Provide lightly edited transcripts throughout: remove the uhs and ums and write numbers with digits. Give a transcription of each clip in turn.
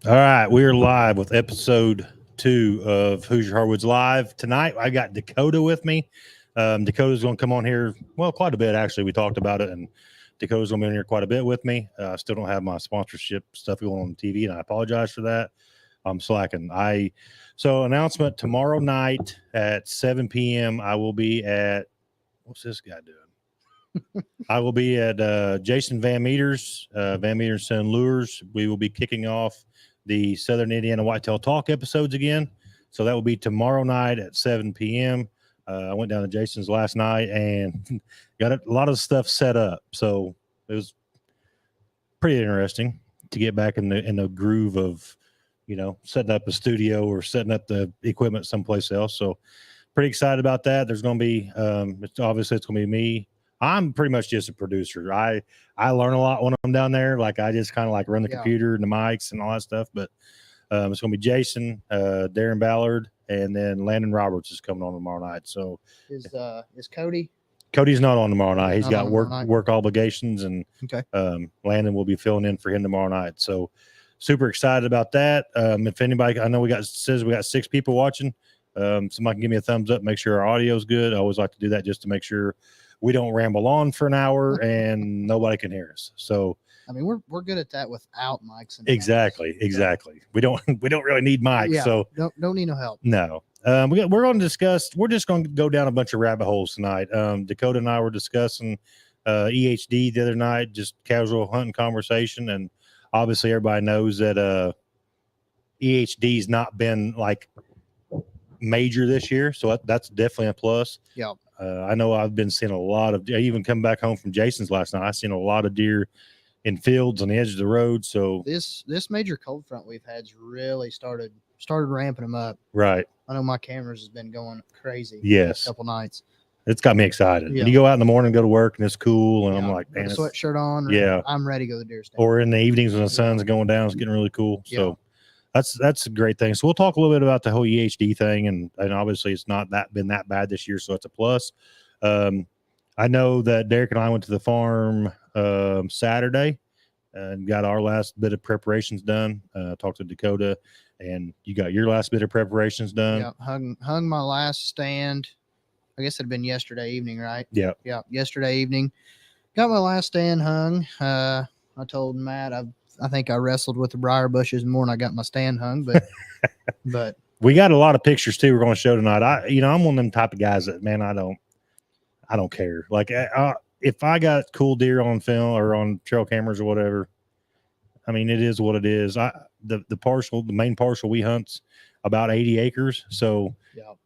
All right, we're live with episode 2 of Hoosier Hardwoods Live. Tonight, I got Dakota with me. Dakota's going to come on here, well, quite a bit, actually. We talked about it, and Dakota's going to be in here quite a bit with me. I still don't have my sponsorship stuff going on TV, and I apologize for that. I'm slacking. So announcement tomorrow night at 7 p.m. I will be at, what's this guy doing? I will be at Jason Van Meter's, Van Meter's Son Lures. We will be kicking off the Southern Indiana Whitetail Talk episodes again. So that will be tomorrow night at 7 p.m. I went down to Jason's last night and got a lot of stuff set up. So it was pretty interesting to get back in the groove of, setting up a studio or setting up the equipment someplace else. So pretty excited about that. There's going to be, it's going to be me. I'm pretty much just a producer. I learn a lot when I'm down there. Like I just kind of like run the computer and the mics and all that stuff. But it's going to be Jason, Darren Ballard, and then Landon Roberts is coming on tomorrow night. So is Cody? Cody's not on tomorrow night. He's got work obligations, and Landon will be filling in for him tomorrow night. So super excited about that. If anybody, I know we got 6 people watching. Somebody can give me a thumbs up. Make sure our audio is good. I always like to do that just to make sure we don't ramble on for an hour and nobody can hear us. So I mean, we're good at that without mics. And exactly. We don't really need mics. Yeah, so don't need no help. No. We're going to discuss. We're just going to go down a bunch of rabbit holes tonight. Dakota and I were discussing EHD the other night, just casual hunting conversation, and obviously everybody knows that EHD's not been like major this year, so that's definitely a plus. Yeah. I know I've been seeing a lot of, I even come back home from Jason's last night, I've seen a lot of deer in fields on the edge of the road. So this major cold front we've had's really started ramping them up. Right. I know my cameras has been going crazy. Yes. A couple nights. It's got me excited. Yeah. You go out in the morning, go to work, and it's cool, and I'm like, man, sweatshirt on. Yeah. I'm ready to go to deer stand. Or in the evenings when the sun's going down, it's getting really cool. Yeah. So that's a great thing. So we'll talk a little bit about the whole EHD thing, and obviously it's not been that bad this year, so it's a plus. I know that Derek and I went to the farm Saturday and got our last bit of preparations done. Talked to Dakota, and you got your last bit of preparations done. Yeah, hung my last stand. I guess it had been yesterday evening, right? Yeah. Yeah, yesterday evening. Got my last stand hung. I told Matt I think I wrestled with the briar bushes more than I got my stand hung, but we got a lot of pictures too. We're going to show tonight. I'm one of them type of guys that, man, I don't care. Like if I got cool deer on film or on trail cameras or whatever, I mean, it is what it is. The main parcel we hunt's about 80 acres. So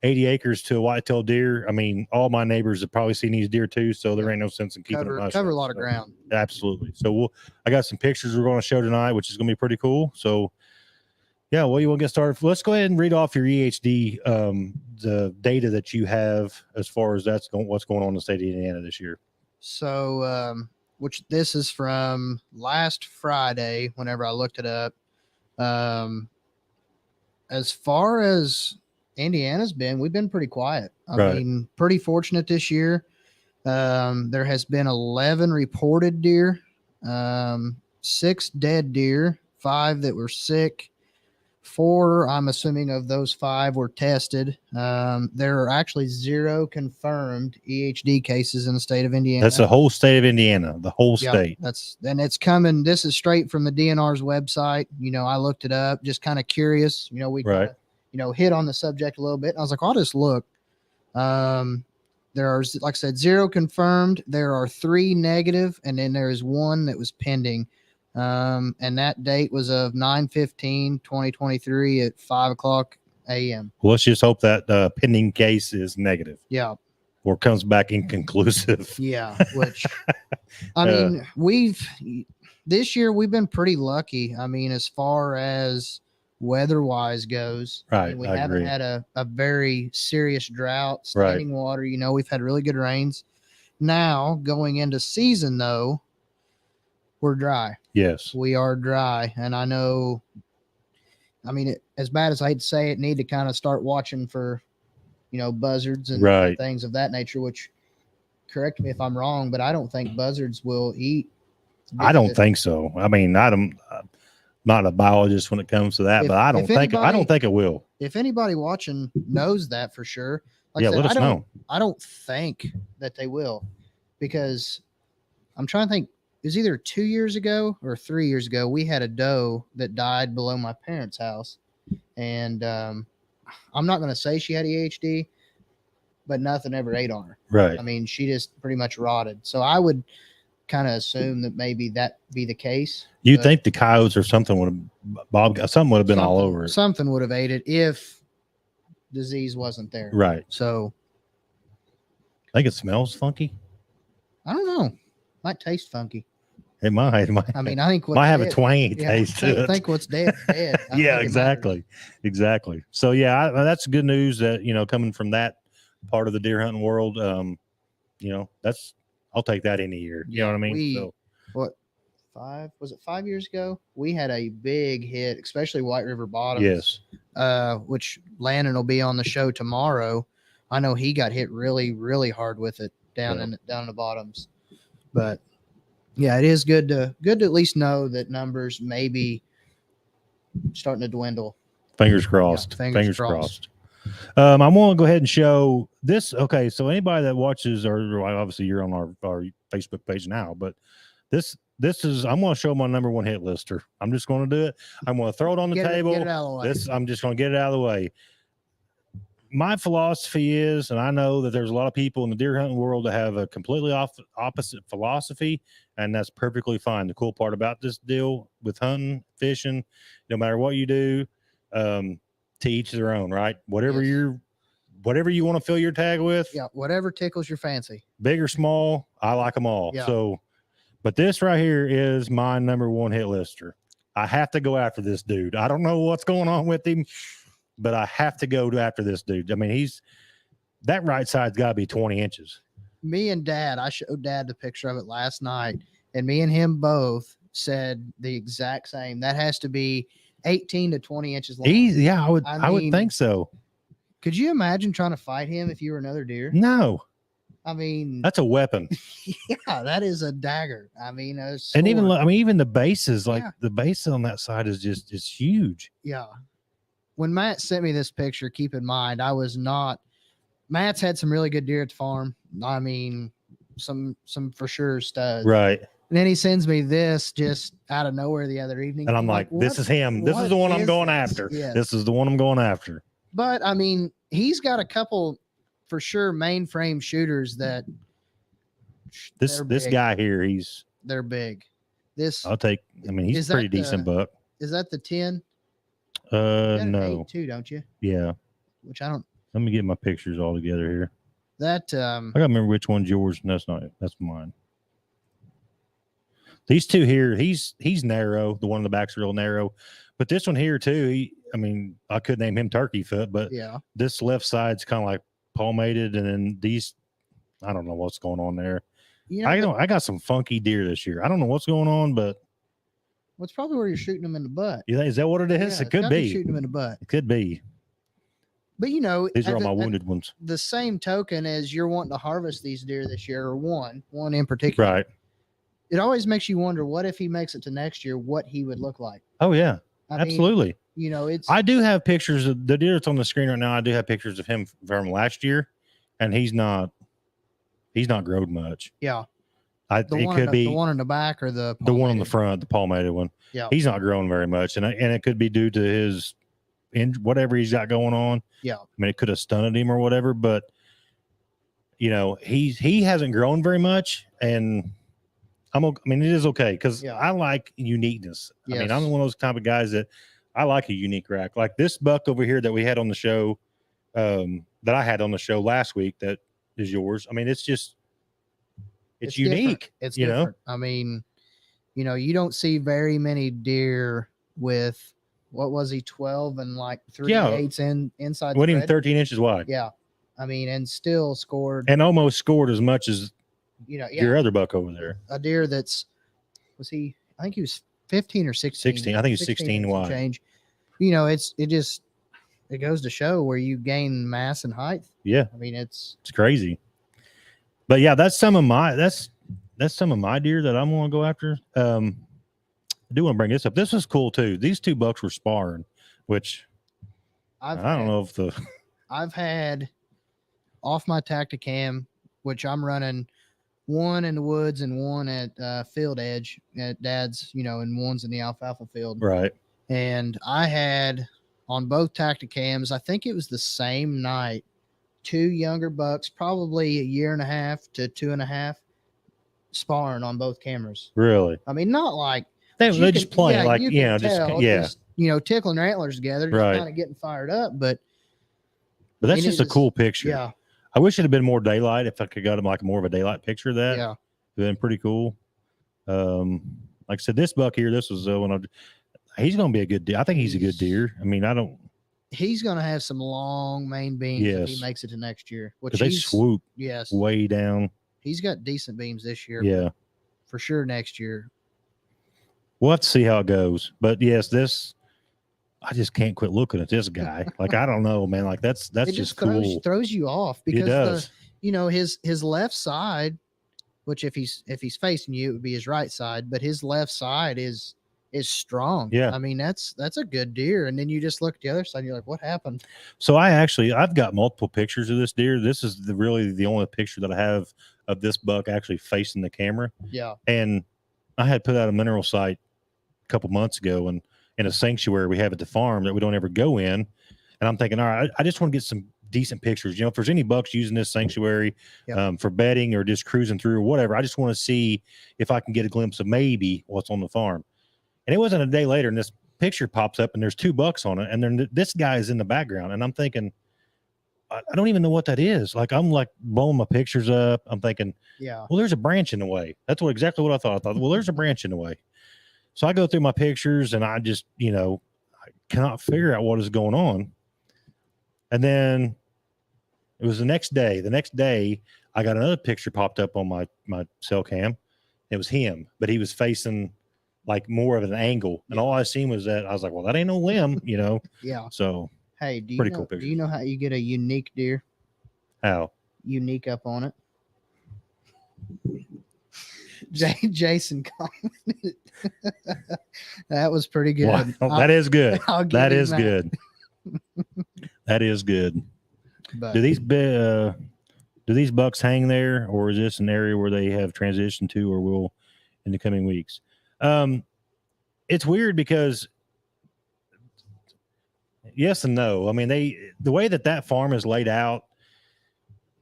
80 acres to a whitetail deer. I mean, all my neighbors have probably seen these deer too. So there ain't no sense in keeping them. Cover a lot of ground. Absolutely. So I got some pictures we're going to show tonight, which is going to be pretty cool. So yeah, well, you want to get started? Let's go ahead and read off your EHD, the data that you have as far as what's going on in the state of Indiana this year. So, which this is from last Friday, whenever I looked it up. As far as Indiana's been, we've been pretty quiet. I mean, pretty fortunate this year. There has been 11 reported deer, 6 dead deer, 5 that were sick. 4, I'm assuming, of those 5 were tested. There are actually 0 confirmed EHD cases in the state of Indiana. That's the whole state of Indiana, the whole state. And it's coming. This is straight from the DNR's website. I looked it up, just kind of curious. We kinda, hit on the subject a little bit. And I was like, I'll just look. There are, like I said, 0 confirmed. There are 3 negative, and then there is 1 that was pending. And that date was of 9/15/2023 at 5:00 a.m. Well, let's just hope that pending case is negative. Yeah. Or comes back inconclusive. Yeah. Which, I mean, this year we've been pretty lucky. I mean, as far as weather-wise goes, right? We haven't had a very serious drought, standing water. We've had really good rains. Now going into season, though, we're dry. Yes, we are dry. And I know, I mean, as bad as I hate to say it, need to kind of start watching for, buzzards and things of that nature, which, correct me if I'm wrong, but I don't think buzzards will eat. I don't think so. I mean, not a biologist when it comes to that, but I don't think it will. If anybody watching knows that for sure, like yeah, I said, let us know. I don't think that they will, because I'm trying to think. It was either 2 years ago or 3 years ago. We had a doe that died below my parents' house, and I'm not going to say she had EHD, but nothing ever ate on her. Right. I mean, she just pretty much rotted. So I would kind of assume that maybe that be the case. You think the coyotes or something would have something would have been all over it. Something would have ate it if disease wasn't there. Right. So I think it smells funky. I don't know. Might taste funky. It might. I mean, I think might have a twangy taste to it. I think what's dead is dead. Yeah, exactly. So yeah, that's good news that, coming from that part of the deer hunting world, I'll take that any year. You know what I mean? What, 5 years ago? We had a big hit, especially White River Bottoms. Yes. Which Landon will be on the show tomorrow. I know he got hit really, really hard with it down in the bottoms. But yeah, it is good to at least know that numbers may be starting to dwindle. Fingers crossed. Yeah, fingers crossed. I want to go ahead and show this. Okay, so anybody that watches, or obviously you're on our Facebook page now, but this is, I'm going to show my number one hit lister. I'm just going to do it. I'm going to throw it on the table. Get it out of the way. I'm just going to get it out of the way. My philosophy is, and I know that there's a lot of people in the deer hunting world that have a completely opposite philosophy, and that's perfectly fine. The cool part about this deal with hunting, fishing, no matter what you do, to each their own, right? Whatever you want to fill your tag with. Yeah, whatever tickles your fancy. Big or small, I like them all. Yeah. So, but this right here is my number one hit lister. I have to go after this dude. I don't know what's going on with him, but I have to go after this dude. I mean, that right side's got to be 20 inches. Me and Dad, I showed Dad the picture of it last night, and me and him both said the exact same. That has to be 18 to 20 inches long. Yeah, I would think so. Could you imagine trying to fight him if you were another deer? No. I mean, that's a weapon. Yeah, that is a dagger. I mean, and even the bases, like the base on that side is huge. Yeah. When Matt sent me this picture, keep in mind, Matt's had some really good deer at the farm. I mean, some for sure studs. Right. And then he sends me this just out of nowhere the other evening. And I'm like, this is him. This is the one I'm going after. Yes. This is the one I'm going after. But I mean, he's got a couple for sure mainframe shooters that this guy here, they're big. He's pretty decent buck. Is that the 10? No. 8 too, don't you? Yeah. Which I don't. Let me get my pictures all together here. I gotta remember which one's yours. That's mine. These two here, he's narrow. The one in the back's real narrow, but this one here too. I could name him Turkey Foot, but yeah, this left side's kind of like palmated, and then these, I don't know what's going on there. I got some funky deer this year. I don't know what's going on, but it's probably where you're shooting them in the butt. Yeah, is that what it is? Yeah, it could be shooting them in the butt. It could be. But these are all my wounded ones. The same token as you're wanting to harvest these deer this year, or one in particular, right? It always makes you wonder, what if he makes it to next year, what he would look like. Oh yeah, absolutely. I do have pictures of the deer that's on the screen right now. I do have pictures of him from last year, and he's not grown much. Yeah. It could be the one in the back or the one on the front, the palmated one. Yeah. He's not growing very much. And it could be due to his whatever he's got going on. Yeah. I mean, it could have stunted him or whatever, but he hasn't grown very much, and it is okay because I like uniqueness. Yes. I mean, I'm one of those type of guys that I like a unique rack. Like this buck over here that we had on the show, that I had on the show last week, that is yours. I mean, it's unique. It's different. I mean, you don't see very many deer with, what was he, 12 and like 3/8 inside. Wasn't even 13 inches wide. Yeah. I mean, and still scored. And almost scored as much as your other buck over there. A deer I think he was 15 or 16. 16. I think he's 16 wide. Change. It goes to show where you gain mass and height. Yeah. I mean, it's crazy. But yeah, that's some of my deer that I'm going to go after. I do want to bring this up. This was cool too. These two bucks were sparring, which I don't know if I've had off my Tacticam, which I'm running one in the woods and one at field edge at Dad's, and one's in the alfalfa field. right. And I had on both Tacticams, I think it was the same night, two younger bucks, probably a year and a half to 2.5, sparring on both cameras. Really? I mean, not like they just playing, like, you yeah, can tell, just tickling their antlers together, just right. kind of getting fired up. But that's just a cool picture. Yeah. I wish it had been more daylight. If I could got him like more of a daylight picture of that, yeah, it'd been pretty cool. Like I said, this buck here, this was he's going to be a good deer. I think he's a good deer. I mean, he's going to have some long main beams if he makes it to next year. Because they swoop way down. He's got decent beams this year. Yeah. For sure next year. We'll have to see how it goes. But yes, I just can't quit looking at this guy. Like, I don't know, man. Like that's just cool. Throws you off because it does. His left side, which if he's facing you, it would be his right side, but his left side is strong. Yeah. I mean, that's a good deer. And then you just look at the other side and you're like, what happened? So I've got multiple pictures of this deer. This is really the only picture that I have of this buck actually facing the camera. Yeah. And I had put out a mineral site a couple months ago, and in a sanctuary we have at the farm that we don't ever go in. And I'm thinking, all right, I just want to get some decent pictures. If there's any bucks using this sanctuary for bedding or just cruising through or whatever, I just want to see if I can get a glimpse of maybe what's on the farm. And it wasn't a day later, and this picture pops up, and there's two bucks on it, and then this guy is in the background, and I'm thinking, I don't even know what that is. Like, I'm like blowing my pictures up. I'm thinking, well, there's a branch in the way. That's exactly what I thought. I thought, well, there's a branch in the way. So I go through my pictures, and I just, I cannot figure out what is going on. And then it was the next day. The next day, I got another picture popped up on my cell cam. It was him, but he was facing like more of an angle, and all I seen was that. I was like, well, that ain't no limb, Yeah. So hey, do pretty cool picture. Do you know how you get a unique deer? How? Unique up on it. Jason commented. That was pretty good. Well, that is good. That is good. That is good. But do these bucks hang there, or is this an area where they have transitioned to, or will in the coming weeks? It's weird because yes and no. I mean, the way that farm is laid out,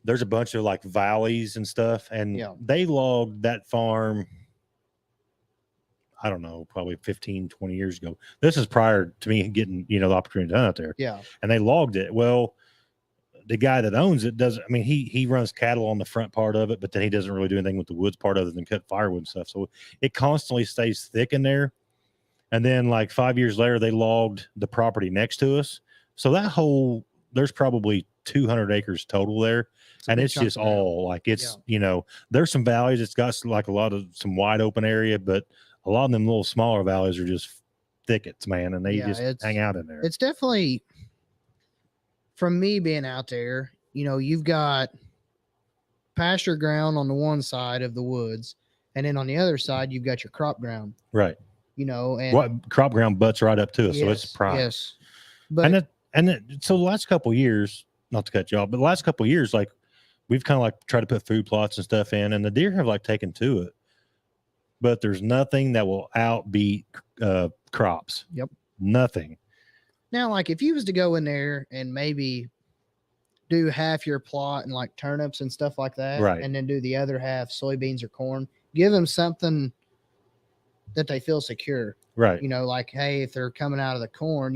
there's a bunch of like valleys and stuff, and they logged that farm, I don't know, probably 15, 20 years ago. This is prior to me getting, the opportunity done out there. Yeah. And they logged it. Well, the guy that owns it doesn't, I mean, he runs cattle on the front part of it, but then he doesn't really do anything with the woods part other than cut firewood and stuff. So it constantly stays thick in there. And then like 5 years later, they logged the property next to us. So there's probably 200 acres total there. And it's just all like, it's, there's some valleys. It's got like some wide open area, but a lot of them little smaller valleys are just thickets, man. And they just hang out in there. It's definitely, from me being out there, you've got pasture ground on the one side of the woods, and then on the other side, you've got your crop ground. Right. And what crop ground butts right up to us. So it's prime. Yes. But so the last couple of years, not to cut you off, but the last couple of years, like we've kind of like tried to put food plots and stuff in, and the deer have like taken to it, but there's nothing that will outbeat crops. Yep. Nothing. Now, like if you was to go in there and maybe do half your plot and like turnips and stuff like that, right, and then do the other half soybeans or corn, give them something that they feel secure. Right. Like, hey, if they're coming out of the corn,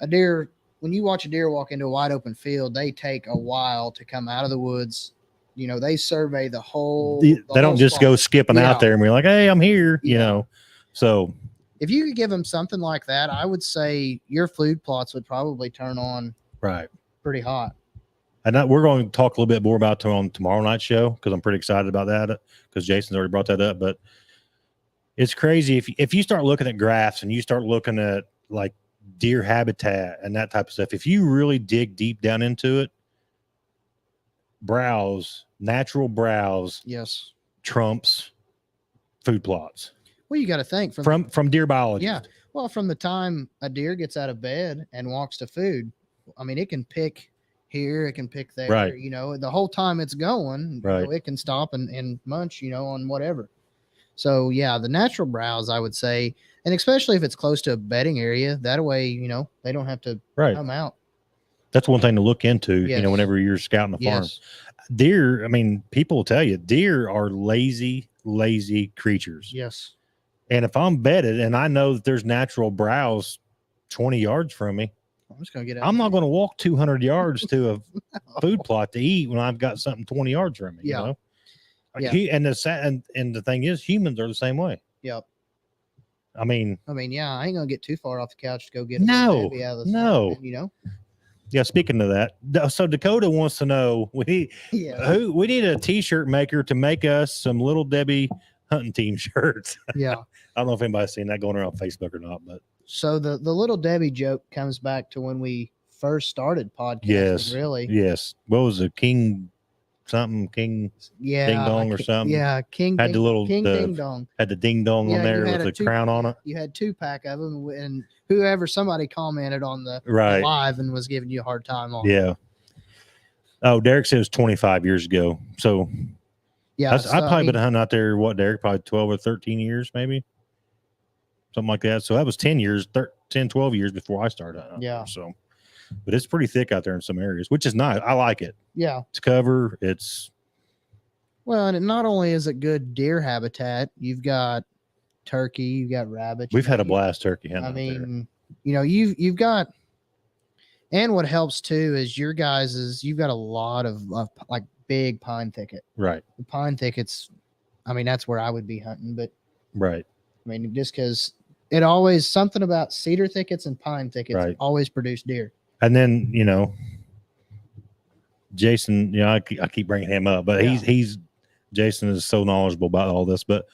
a deer, when you watch a deer walk into a wide open field, they take a while to come out of the woods. They survey the whole. They don't just go skipping out there and be like, hey, I'm here, So if you could give them something like that, I would say your food plots would probably turn on pretty hot. And we're going to talk a little bit more about it on tomorrow night's show, because I'm pretty excited about that, because Jason's already brought that up. But it's crazy if you start looking at graphs and you start looking at like deer habitat and that type of stuff. If you really dig deep down into it, natural browse, yes, trumps food plots. Well, you got to think from deer biology. Yeah. Well, from the time a deer gets out of bed and walks to food, I mean, it can pick here, it can pick there. Right. You know, the whole time it's going, Right. you know, it can stop and munch, you know, on whatever. So yeah, the natural browse, I would say, and especially if it's close to a bedding area, that way, you know, they don't have to come out. That's one thing to look into, you know, Yes. whenever you're scouting the farm. Yes. Deer, I mean, people will tell you deer are lazy creatures. Yes. And if I'm bedded and I know that there's natural browse 20 yards from me, I'm just gonna get out. I'm not going to walk 200 yards to a food plot to eat when I've got something 20 yards from me. Yeah. You know? Yeah. And the thing is, humans are the same way. Yep. I mean, yeah, I ain't gonna get too far off the couch to go get no. sun, you know. Yeah, speaking of that, so Dakota wants to know we need a t-shirt maker to make us some Little Debbie hunting team shirts. Yeah. I don't know if anybody's seen that going around Facebook or not, but so the Little Debbie joke comes back to when we first started podcasting. Yes. Really. Yes. What was it? King Ding dong or something. Yeah, King had the little Ding Dong. Had the ding dong on there with the crown on it. You had 2-pack of them, and somebody commented on the live and was giving you a hard time on. Yeah. Oh, Derek said it was 25 years ago. So yeah, I've probably been hunting out there. What, Derek? Probably 12 or 13 years, maybe something like that. So that was 10 years, 10, 12 years before I started hunting. Yeah. There, so, but it's pretty thick out there in some areas, which is nice. I like it. Yeah. It's cover. It's well, and not only is it good deer habitat, you've got turkey, you've got rabbits. We've had a blast turkey hunting. I mean, you know, you've got, and what helps too is your guys' you've got a lot of like big pine thicket. Right. The pine thickets, I mean, that's where I would be hunting, but right. I mean, just because it always something about cedar thickets and pine thickets always produce deer. And then, you know, Jason, you know, I keep bringing him up, but Jason is so knowledgeable about all this, but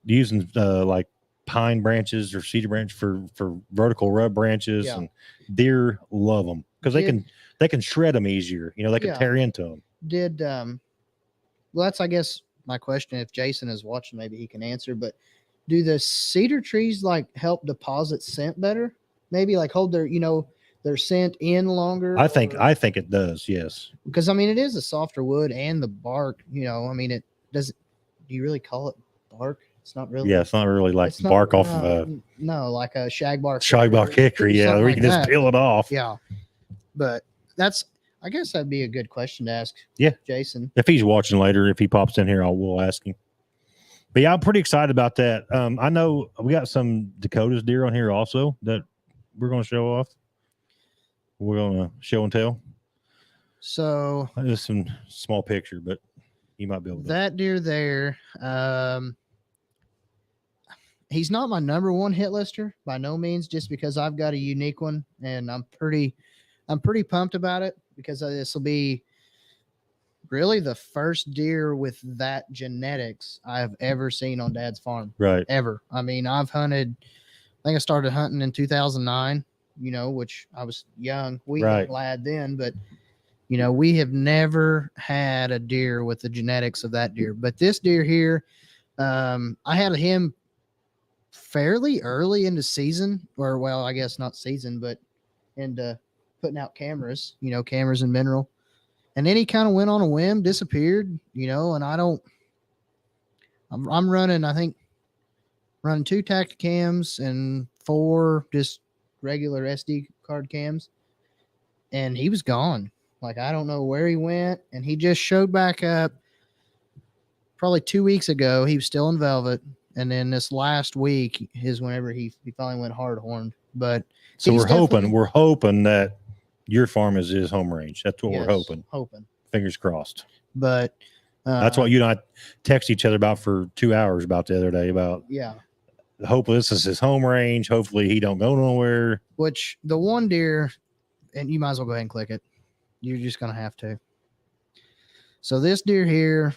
using like pine branches or cedar branch for vertical rub branches, and deer love them because they can shred them easier. You know, they can tear into them. Well, that's, I guess, my question. If Jason is watching, maybe he can answer, but do the cedar trees like help deposit scent better? Maybe like hold their scent in longer? I think it does. Yes. Because I mean, it is a softer wood, and the bark, you know, I mean, it doesn't, do you really call it bark? It's not really. Yeah. It's not really like bark off of no, like a shagbark hickory. Yeah. We can just peel it off. Yeah. But I guess that'd be a good question to ask. Yeah. Jason. If he's watching later, if he pops in here, we'll ask him. But yeah, I'm pretty excited about that. I know we got some Dakota's deer on here also that we're going to show off. We're going to show and tell. So just some small picture, but you might be able to. That deer there, he's not my number one hit lister by no means, just because I've got a unique one, and I'm pretty pumped about it because this will be really the first deer with that genetics I've ever seen on Dad's farm. Right. Ever. I mean, I think I started hunting in 2009, you know, which I was young, lad then, but you know, we have never had a deer with the genetics of that deer. But this deer here, I had him fairly early into season, or well, I guess not season, but into putting out cameras and mineral. And then he kind of went on a whim, disappeared, you know, and I'm running 2 tactic cams and 4 just regular SD card cams. And he was gone. Like, I don't know where he went. And he just showed back up probably 2 weeks ago. He was still in velvet. And then this last week is whenever he finally went hard horned. But so we're hoping that your farm is his home range. That's what we're hoping. Fingers crossed. But that's what you and I text each other about for 2 hours about the other day about. Yeah. Hopefully this is his home range. Hopefully he don't go nowhere. Which the one deer, and you might as well go ahead and click it. You're just going to have to. So this deer here,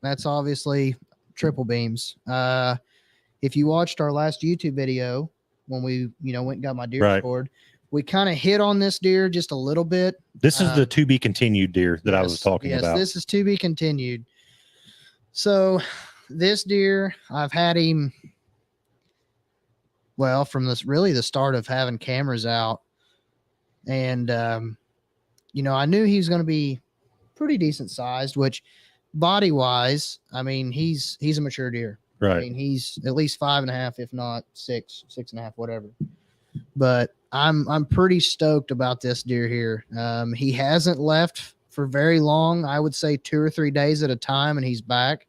that's obviously triple beams. If you watched our last YouTube video when we, went and got my deer scored, we kind of hit on this deer just a little bit. This is the to be continued deer that I was talking about. Yes, this is to be continued. So this deer, I've had him well, from this really the start of having cameras out. And, I knew he was going to be pretty decent sized, which body wise, I mean, he's a mature deer. Right. I mean, he's at least 5.5, if not 6.5, whatever. But I'm pretty stoked about this deer here. He hasn't left for very long. I would say 2 or 3 days at a time, and he's back.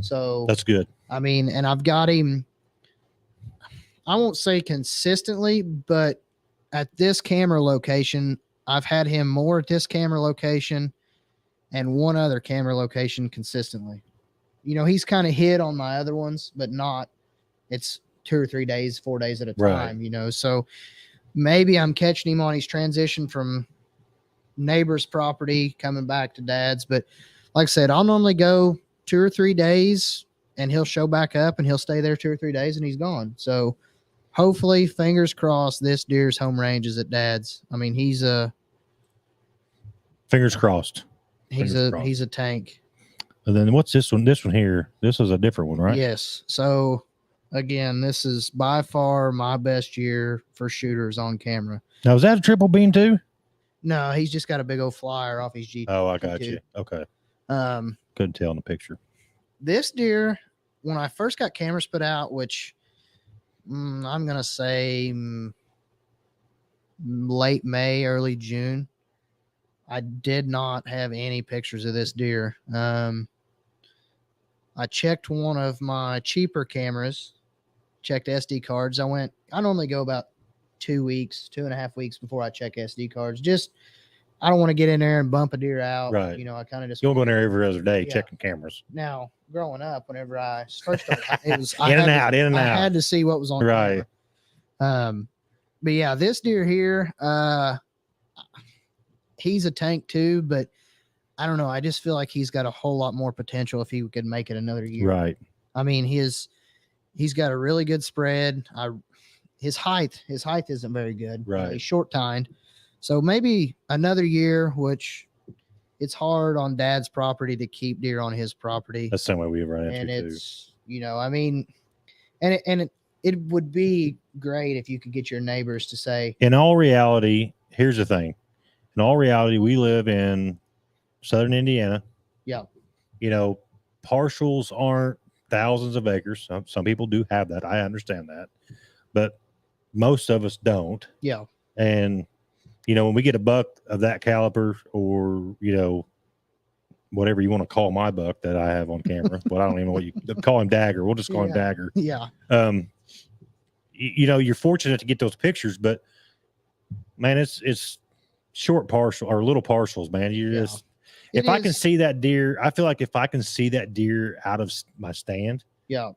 So that's good. I mean, and I've got him, I won't say consistently, but at this camera location, I've had him more at this camera location and one other camera location consistently. He's kind of hit on my other ones, but not, it's 2 or 3 days, 4 days at a time, so maybe I'm catching him on his transition from neighbor's property coming back to dad's. But like I said, I'll normally go 2 or 3 days and he'll show back up and he'll stay there 2 or 3 days and he's gone. So hopefully, fingers crossed, this deer's home range is at dad's. I mean, he's a fingers crossed. He's a tank. And then what's this one? This one here. This is a different one, right? Yes. So again, this is by far my best year for shooters on camera. Now, is that a triple beam too? No, he's just got a big old flyer off his G2. Oh, I got you. Okay. Couldn't tell in the picture. This deer, when I first got cameras put out, which I'm going to say late May, early June, I did not have any pictures of this deer. I checked one of my cheaper cameras, checked SD cards. I normally go about 2 weeks, 2.5 weeks before I check SD cards. Just, I don't want to get in there and bump a deer out. Right. I kind of just. You'll go in there every other day checking cameras. Now, growing up, whenever I first started, it was in and out. I had to see what was on right. camera. But yeah, this deer here, he's a tank too, but I don't know. I just feel like he's got a whole lot more potential if he could make it another year. Right. I mean, he's got a really good spread. His height isn't very good. Right. He's short tined. So maybe another year, which it's hard on dad's property to keep deer on his property. That's the same way we run into and too. It's, I mean, and it would be great if you could get your neighbors to say. In all reality, here's the thing. In all reality, we live in Southern Indiana. Yeah. Partials aren't thousands of acres. Some people do have that. I understand that. But most of us don't. Yeah. And, when we get a buck of that caliber or, whatever you want to call my buck that I have on camera, but I don't even know what you call him, Dagger. We'll just call him Dagger. Yeah. You're fortunate to get those pictures, but man, it's short partial or little partials, man. I can see that deer, I feel like if I can see that deer out of my stand, I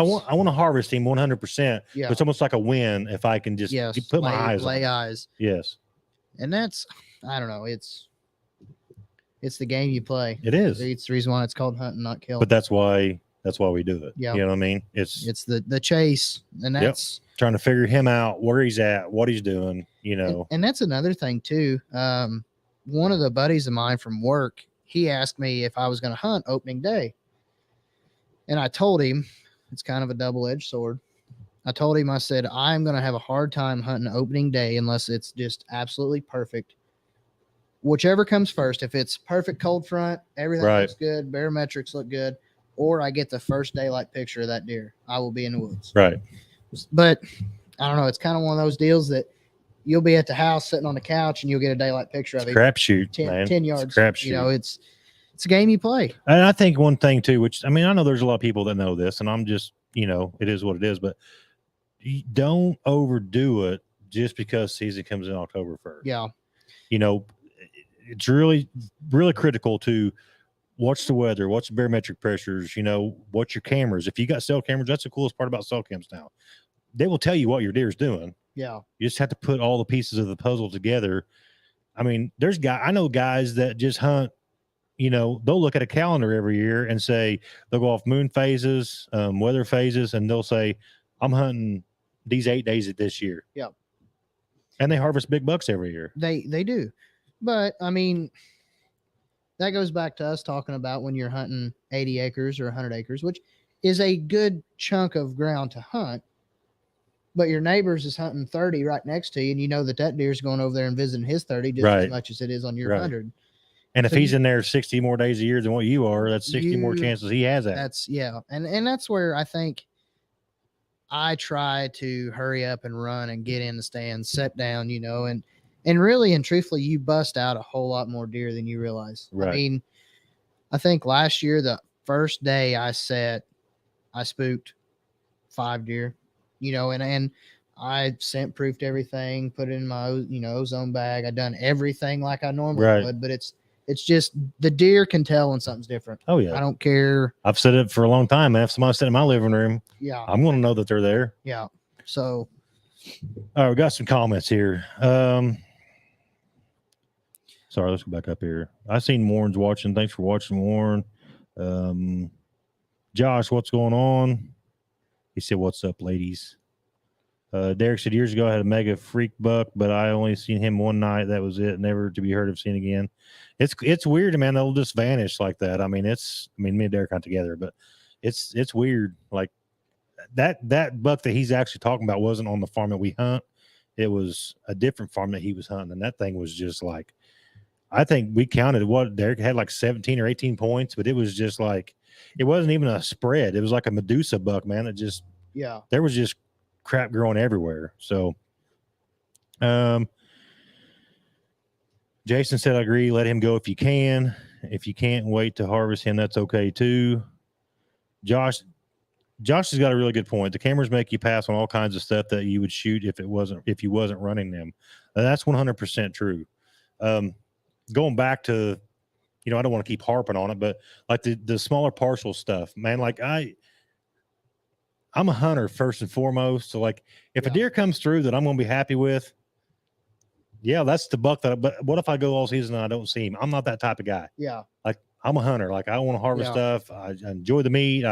want to harvest him 100%. Yeah. But it's almost like a win if I can just put my eyes on him. Eyes. Yes. And that's, I don't know. It's the game you play. It is. It's the reason why it's called hunting, not killing. But that's why we do it. Yeah. You know what I mean? It's the chase, and that's trying to figure him out, where he's at, what he's doing, And that's another thing too. One of the buddies of mine from work, he asked me if I was going to hunt opening day. And I told him, it's kind of a double-edged sword. I told him, I said, I'm going to have a hard time hunting opening day unless it's just absolutely perfect. Whichever comes first, if it's perfect cold front, everything looks good, barometrics look good, or I get the first daylight picture of that deer, I will be in the woods. Right. But I don't know. It's kind of one of those deals that you'll be at the house sitting on the couch and you'll get a daylight picture of it. Crapshoot, 10 yards. Crapshoot. It's a game you play. And I think one thing too, which I know there's a lot of people that know this, and I'm just, it is what it is, but you don't overdo it just because season comes in October 1st. Yeah. It's really, really critical to watch the weather, watch the barometric pressures, watch your cameras. If you got cell cameras, that's the coolest part about cell cams now. They will tell you what your deer's doing. Yeah. You just have to put all the pieces of the puzzle together. I mean, I know guys that just hunt, they'll look at a calendar every year and say, they'll go off moon phases, weather phases, and they'll say, I'm hunting these 8 days of this year. Yeah. And they harvest big bucks every year. They do. But I mean, that goes back to us talking about when you're hunting 80 acres or 100 acres, which is a good chunk of ground to hunt. But your neighbors is hunting 30 right next to you, and you know that deer is going over there and visiting his 30 just as much as it is on your 100. And if he's in there 60 more days a year than what you are, that's 60 more chances he has that. That's and that's where I think I try to hurry up and run and get in the stand, sit down, and really and truthfully, you bust out a whole lot more deer than you realize. Right. I mean, I think last year, the first day I spooked 5 deer, and I scent proofed everything, put it in my, ozone bag. I done everything like I normally would, but it's just the deer can tell when something's different. Oh yeah. I don't care. I've said it for a long time, man. If somebody's sitting in my living room, I'm going to know that they're there. Yeah. So, all right, we got some comments here. Sorry, let's go back up here. I seen Warren's watching. Thanks for watching, Warren. Josh, what's going on? He said, "What's up, ladies?" Derek said, "Years ago, I had a mega freak buck, but I only seen him one night. That was it. Never to be heard of, seen again." It's weird, man. They'll just vanish like that. I mean, me and Derek hunt together, but it's weird. Like that buck that he's actually talking about wasn't on the farm that we hunt. It was a different farm that he was hunting, and that thing was just like, I think we counted what Derek had, like 17 or 18 points, but it was just like, it wasn't even a spread. It was like a Medusa buck, man. It just, there was just crap growing everywhere. So, Jason said, "I agree. Let him go if you can. If you can't wait to harvest him, that's okay too." Josh has got a really good point. The cameras make you pass on all kinds of stuff that you would shoot if you wasn't running them. That's 100% true. Going back to, I don't want to keep harping on it, but like the smaller parcel stuff, man, like I'm a hunter first and foremost. So like if a deer comes through that I'm going to be happy with, that's the buck but what if I go all season and I don't see him? I'm not that type of guy. Yeah. Like I'm a hunter. Like I want to harvest stuff. I enjoy the meat.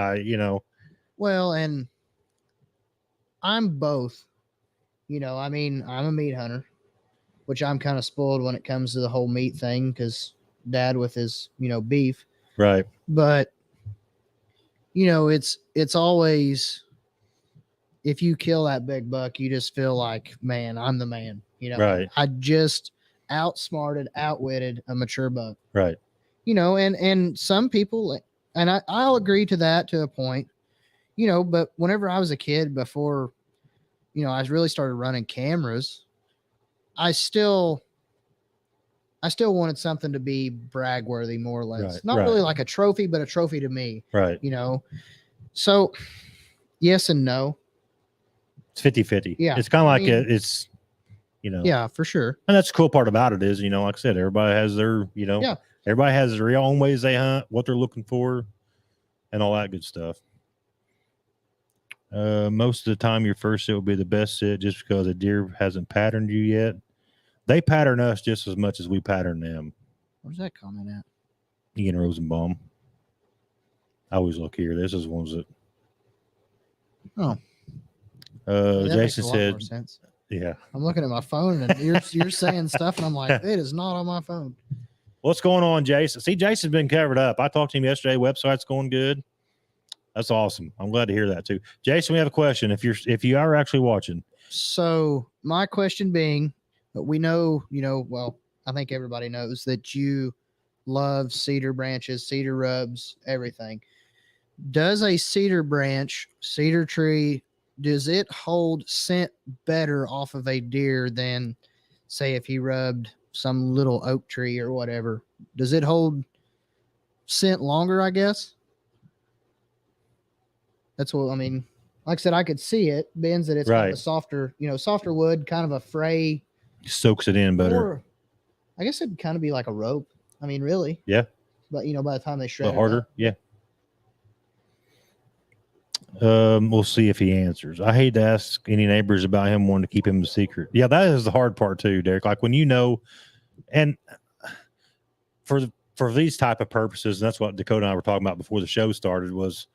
Well, and I'm both, I mean, I'm a meat hunter, which I'm kind of spoiled when it comes to the whole meat thing because Dad with his, beef. Right. But, it's always, if you kill that big buck, you just feel like, man, I'm the man. Right. I just outwitted a mature buck. Right. And some people, and I'll agree to that to a point, but whenever I was a kid, before, I really started running cameras, I still wanted something to be brag worthy, more or less. Right, Not really like a trophy, but a trophy to me. Right. So yes and no. It's 50-50. Yeah. It's kind of like it's, Yeah, for sure. And that's the cool part about it is, like I said, everybody has their, everybody has their own ways they hunt, what they're looking for, and all that good stuff. Most of the time, your first sit will be the best sit just because a deer hasn't patterned you yet. They pattern us just as much as we pattern them. Where's that comment at? Ian Rosenbaum. I always look here. This is ones that. Oh. Jason said. Yeah. I'm looking at my phone and you're saying stuff and I'm like, it is not on my phone. What's going on, Jason? See, Jason's been covered up. I talked to him yesterday. Website's going good. That's awesome. I'm glad to hear that too. Jason, we have a question. If you are actually watching. So my question being, we know, well, I think everybody knows that you love cedar branches, cedar rubs, everything. Does a cedar branch, cedar tree, does it hold scent better off of a deer than, say, if he rubbed some little oak tree or whatever? Does it hold scent longer, I guess? That's what I mean. Like I said, I could see it. Ben's that it's kind of a softer, softer wood, kind of a fray. Soaks it in better. Or, I guess it'd kind of be like a rope. I mean, really. Yeah. But, by the time they shred it harder. up. Yeah. We'll see if he answers. I hate to ask any neighbors about him wanting to keep him a secret. Yeah, that is the hard part too, Derek. Like when and for these type of purposes, and that's what Dakota and I were talking about before the show started was,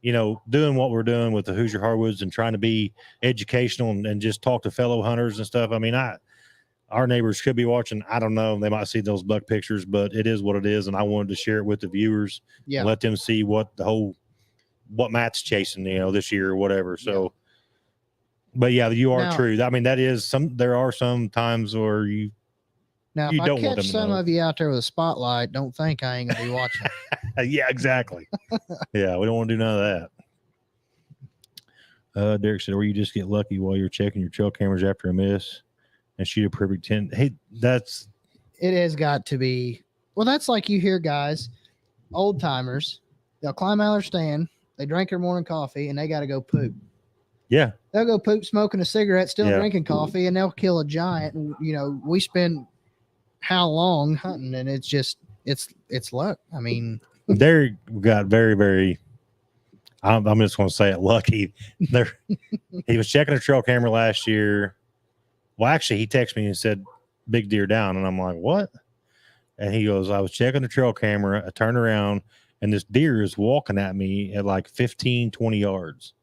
doing what we're doing with the Hoosier Hardwoods and trying to be educational and just talk to fellow hunters and stuff. I mean, our neighbors could be watching. I don't know. They might see those buck pictures, but it is what it is. And I wanted to share it with the viewers and let them see what the what Matt's chasing, this year or whatever. So, but yeah, you are true. I mean, that is there are some times where you if I don't want catch them to some know. of you out there with a spotlight, don't think I ain't gonna be watching. Yeah, exactly. Yeah, we don't want to do none of that. Derek said, or you just get lucky while you're checking your trail cameras after a miss and shoot a perfect 10. Hey, it has got to be. Well, that's like you hear guys, old timers, they'll climb out of their stand, they drink their morning coffee, and they got to go poop. Yeah. They'll go poop smoking a cigarette, still drinking coffee, and they'll kill a giant. And, we spend how long hunting, and it's just, it's luck. I mean, they got very, very, I'm just going to say it, lucky. He was checking a trail camera last year. Well, actually, he texted me and said, big deer down. And I'm like, what? And he goes, I was checking the trail camera. I turned around, and this deer is walking at me at like 15, 20 yards.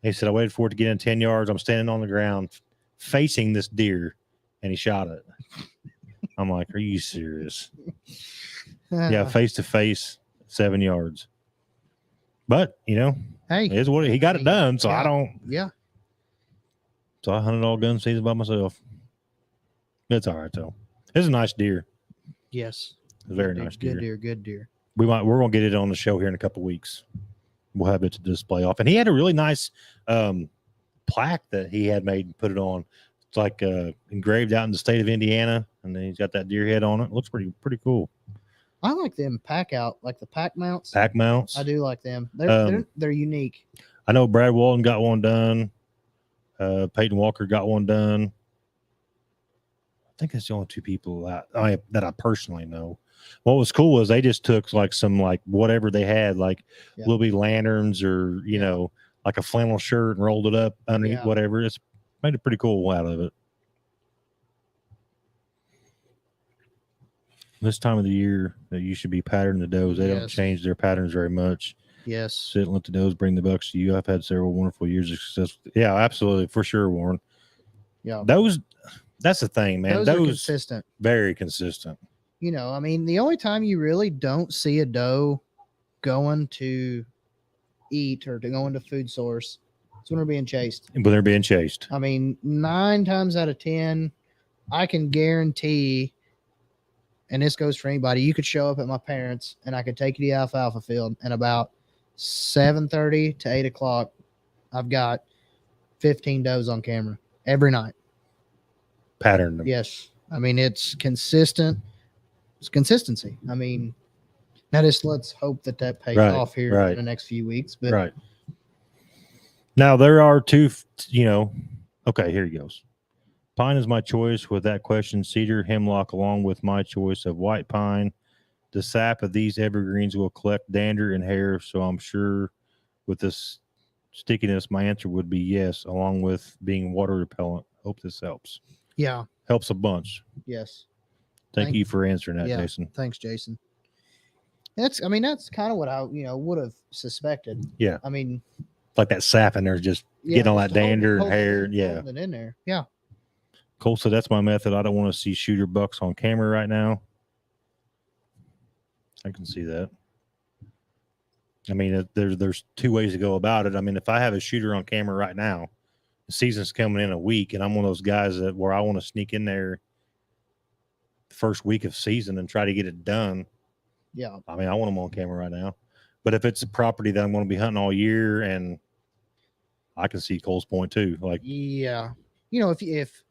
He said, I waited for it to get in 10 yards. I'm standing on the ground facing this deer, and he shot it. I'm like, are you serious? Yeah, face to face, 7 yards. But, hey, is what he got it done. So I don't. Yeah. So I hunted all gun season by myself. It's all right, though. It's a nice deer. Yes. It's a very nice deer. Good deer. We're going to get it on the show here in a couple of weeks. We'll have it to display off. And he had a really nice plaque that he had made and put it on. It's like engraved out in the state of Indiana, and then he's got that deer head on it. Looks pretty cool. I like them pack out, like the pack mounts. Pack mounts. I do like them. They're unique. I know Brad Walton got one done. Peyton Walker got one done. I think that's the only two people that I personally know. What was cool was they just took some whatever they had, little bitty lanterns or like a flannel shirt and rolled it up underneath whatever. It's made it pretty cool out of it. This time of the year, you should be patterning the does. They don't change their patterns very much. Yes. Sit and let the does bring the bucks to you. I've had several wonderful years of success. Yeah, absolutely. For sure, Warren. Yeah. That's the thing, man. Those are consistent. Very consistent. I mean, the only time you really don't see a doe going to eat or to go into food source is when they're being chased. When they're being chased. I mean, 9 times out of 10, I can guarantee, and this goes for anybody, you could show up at my parents and I could take you to the alfalfa field, and about 7:30 to 8 o'clock, I've got 15 does on camera every night. Pattern them. Yes. I mean, it's consistent. It's consistency. I mean, now just let's hope that pays off here in the next few weeks. But now there are two, okay, here he goes. Pine is my choice with that question. Cedar, hemlock, along with my choice of white pine. The sap of these evergreens will collect dander and hair, so I'm sure with this stickiness, my answer would be yes, along with being water repellent. Hope this helps. Yeah. Helps a bunch. Yes. Thank you for answering that, Jason. Thanks, Jason. That's kind of what I, would have suspected. Yeah. I mean, like that sap in there, just getting all that dander and hair. Holding it in there. Yeah. Cole said that's my method. I don't want to see shooter bucks on camera right now. I can see that. I mean, there's two ways to go about it. I mean, if I have a shooter on camera right now, the season's coming in a week, and I'm one of those guys where I want to sneak in there the first week of season and try to get it done. Yeah. I mean, I want them on camera right now. But if it's a property that I'm going to be hunting all year, and I can see Cole's point too. If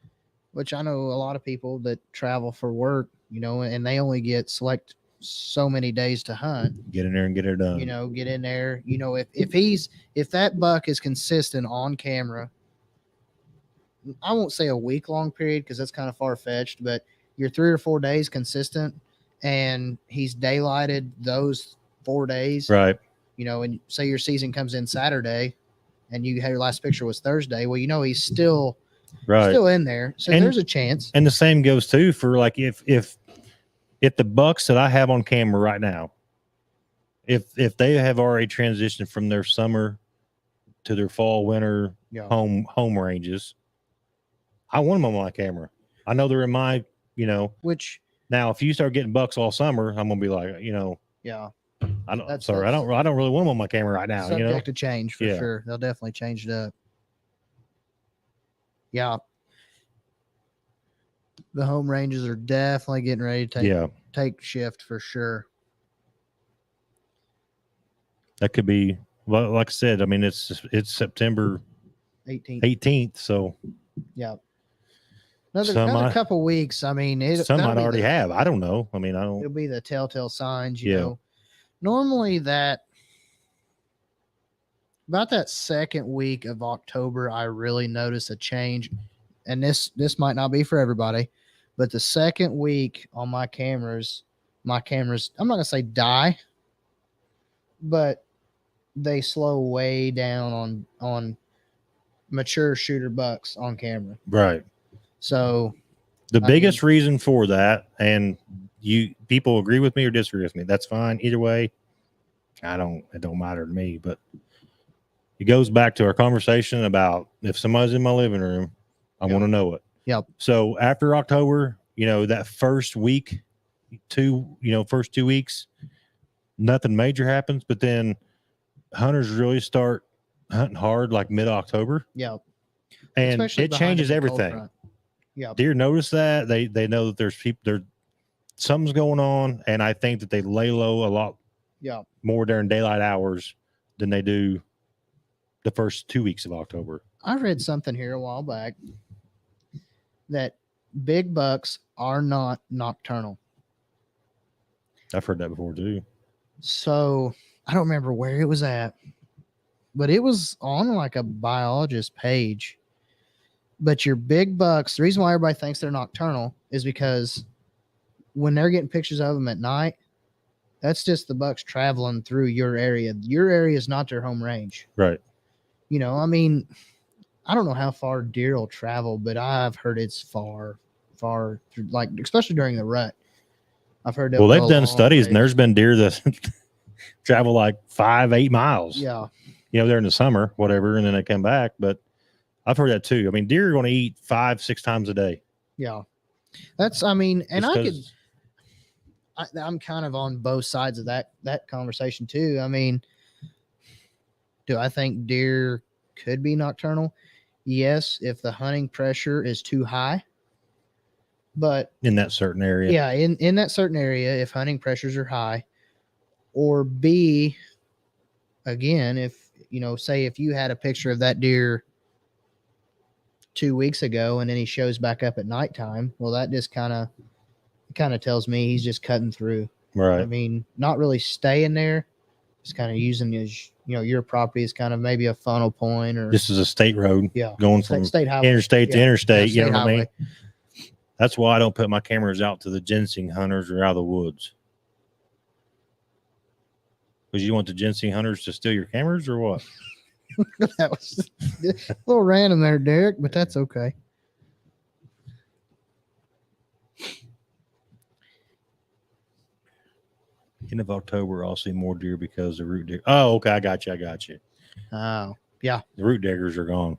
which I know a lot of people that travel for work, and they only select so many days to hunt. Get in there and get it done. Get in there. If that buck is consistent on camera, I won't say a week-long period because that's kind of far-fetched, but you're 3 or 4 days consistent, and he's daylighted those 4 days. Right. And say your season comes in Saturday, and your last picture was Thursday. Well, he's still in there, so there's a chance. And the same goes too for if the bucks that I have on camera right now, if they have already transitioned from their summer to their fall, winter home ranges, I want them on my camera. I know they're in my, which now if you start getting bucks all summer, I'm gonna be like, I don't. I'm sorry, I don't really want them on my camera right now. Subject to change for Yeah. sure. They'll definitely change it up. Yeah. The home ranges are definitely getting ready to take shift for sure. That could be, well, like I said, I mean, it's September 18th, so yeah. Another couple weeks. I mean, some might already have. I don't know. I mean, I don't. It'll be the telltale signs, you know. Normally about that second week of October, I really notice a change. And this might not be for everybody, but the second week on my cameras, I'm not going to say die, but they slow way down on mature shooter bucks on camera. Right. So the biggest reason for that, and people agree with me or disagree with me, that's fine. Either way, it don't matter to me, but it goes back to our conversation about if somebody's in my living room, I want to know it. Yep. So after October, that first week, first 2 weeks, nothing major happens, but then hunters really start hunting hard like mid-October. Yep. And it changes everything. Yeah. Deer notice that. They know that there's something's going on, and I think that they lay low a lot more during daylight hours than they do the first 2 weeks of October. I read something here a while back that big bucks are not nocturnal. I've heard that before too. So I don't remember where it was at, but it was on like a biologist page. But your big bucks, the reason why everybody thinks they're nocturnal is because when they're getting pictures of them at night, that's just the bucks traveling through your area. Your area is not their home range. Right. I mean, I don't know how far deer will travel, but I've heard it's far, like especially during the rut. I've heard that. Well, they've done studies, and there's been deer that travel like 5-8 miles. Yeah. They're in the summer, whatever, and then they come back. But I've heard that too. I mean, deer are going to eat 5-6 times a day. Yeah. And I'm kind of on both sides of that conversation too. I mean, do I think deer could be nocturnal? Yes, if the hunting pressure is too high. But in that certain area. Yeah, in that certain area, if hunting pressures are high, or B, again, if say if you had a picture of that deer 2 weeks ago and then he shows back up at nighttime, well, that just kind of tells me he's just cutting through. Right. I mean, not really staying there. Just kind of using his, your property as kind of maybe a funnel point, or this is a state road. Yeah. Going from state highway. Interstate to interstate. You know what I mean? Highway. That's why I don't put my cameras out to the ginseng hunters or out of the woods. Because you want the ginseng hunters to steal your cameras or what? That was a little random there, Derek, but that's okay. End of October, I'll see more deer because the root digger. Oh, okay. I got you. Oh, yeah. The root diggers are gone.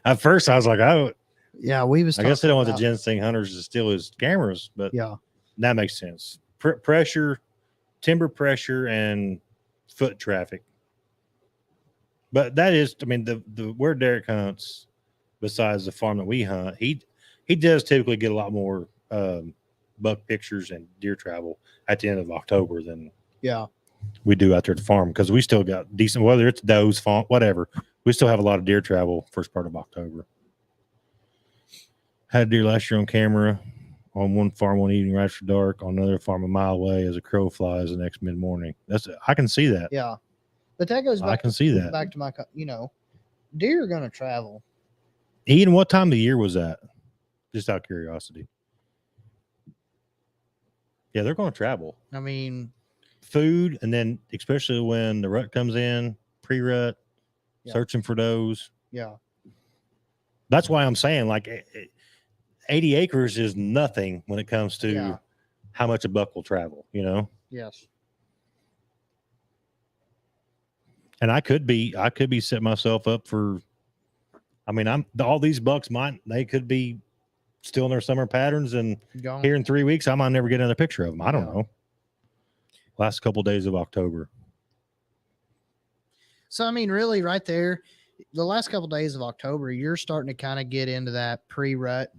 At first, I was like, oh. Yeah, I guess they don't want the ginseng hunters to steal his cameras, but yeah, that makes sense. Pressure, timber pressure, and foot traffic. But that is, I mean, the where Derek hunts, besides the farm that we hunt, he does typically get a lot more buck pictures and deer travel at the end of October than we do out there at the farm, because we still got decent, whether it's does, fawn, whatever, we still have a lot of deer travel first part of October. Had a deer last year on camera on one farm one evening right after dark, on another farm a mile away as a crow flies the next mid-morning. I can see that. Yeah. But that goes back. I can see that. Back to my, deer are going to travel. Ian, what time of the year was that? Just out of curiosity. Yeah, they're going to travel. I mean, food, and then especially when the rut comes in, pre-rut, searching for those. Yeah. That's why I'm saying, like, 80 acres is nothing when it comes to how much a buck will travel, Yes. And I could be setting myself up for, I mean, all these bucks they could be still in their summer patterns, and here in 3 weeks, I might never get another picture of them. I don't know. Last couple days of October. So, I mean, really, right there, the last couple days of October, you're starting to kind of get into that pre-rut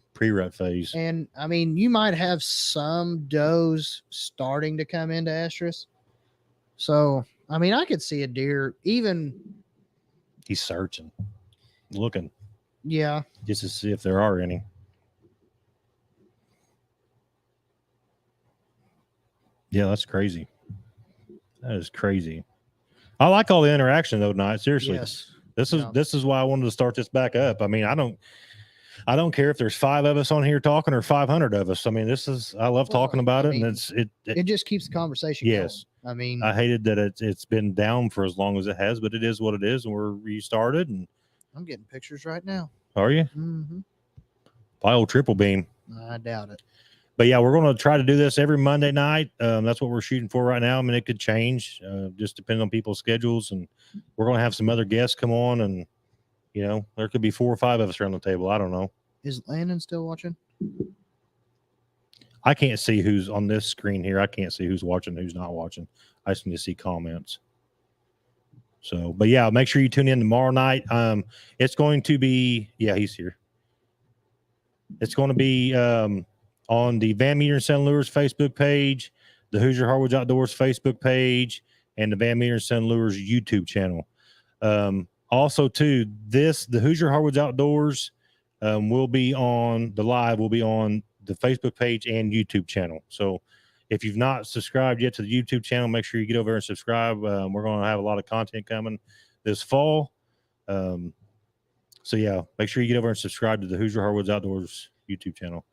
phase. And, I mean, you might have some does starting to come into estrus. So, I mean, I could see a deer even. He's searching, looking. Yeah. Just to see if there are any. Yeah, that's crazy. That is crazy. I like all the interaction though tonight. Seriously. Yes. This is why I wanted to start this back up. I mean, I don't care if there's 5 of us on here talking or 500 of us. I mean, I love talking about it, and it just keeps the conversation yes going. I mean, I hated that it's been down for as long as it has, but it is what it is, and we're restarted. And I'm getting pictures right now. Are you? Mm-hmm. By old triple beam. I doubt it. But yeah, we're going to try to do this every Monday night. That's what we're shooting for right now. I mean, it could change, just depending on people's schedules. And we're going to have some other guests come on, and there could be 4 or 5 of us around the table. I don't know. Is Landon still watching? I can't see who's on this screen here. I can't see who's watching, who's not watching. I just need to see comments. So, but yeah, make sure you tune in tomorrow night. It's going to be, yeah, he's here. It's going to be on the Van Meter and Son Lures Facebook page, the Hoosier Hardwoods Outdoors Facebook page, and the Van Meter and Son Lures YouTube channel. Also, too, the Hoosier Hardwoods Outdoors will be on the Facebook page and YouTube channel. So if you've not subscribed yet to the YouTube channel, make sure you get over there and subscribe. We're going to have a lot of content coming this fall. So yeah, make sure you get over and subscribe to the Hoosier Hardwoods Outdoors YouTube channel.